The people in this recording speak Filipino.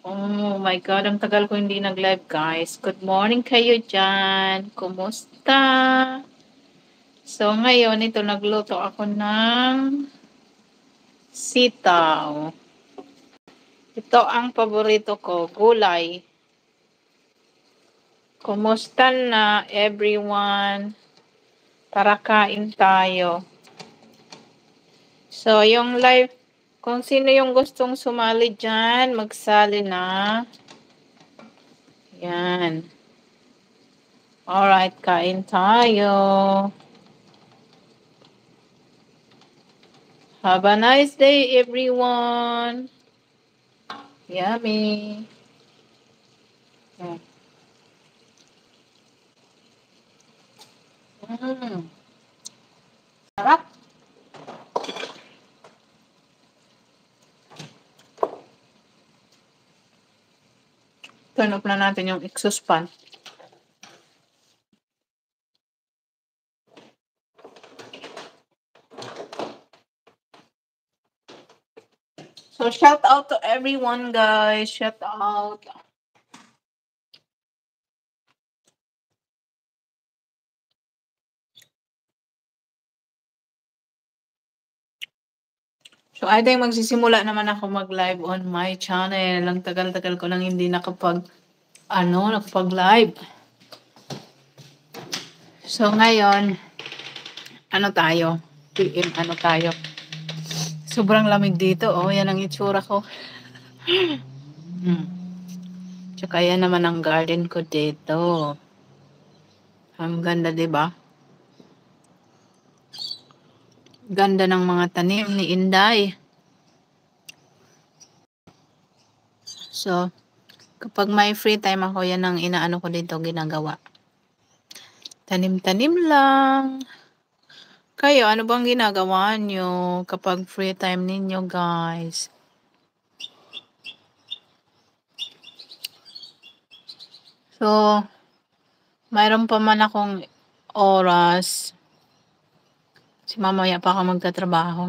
Oh my God, ang tagal ko hindi nag-live, guys. Good morning kayo dyan. Kumusta? So, ngayon, ito, nagluto ako ng sitaw. Ito ang paborito ko, gulay. Kumusta na, everyone? Tara, kain tayo. So, yung live, kung sino yung gustong sumali dyan, magsali na. Yan. Alright, kain tayo. Have a nice day, everyone. Yummy. Sarap. Turn off na natin yung exhaust fan. So, shout out to everyone, guys. Shout out. So, I think magsisimula naman ako mag-live on my channel. Ang tagal-tagal ko nang hindi nakapag-live. So, ngayon, PM tayo. Sobrang lamig dito, oh. Yan ang itsura ko. Tsaka yan naman ang garden ko dito. Ang ganda, diba? Ganda ng mga tanim ni Inday. So, kapag may free time ako, yan ang inaano ko dito, ginagawa. Tanim-tanim lang. Kayo, ano bang ginagawa nyo kapag free time ninyo, guys? So, mayroon pa man akong oras. Si mamaya pa ako magtatrabaho.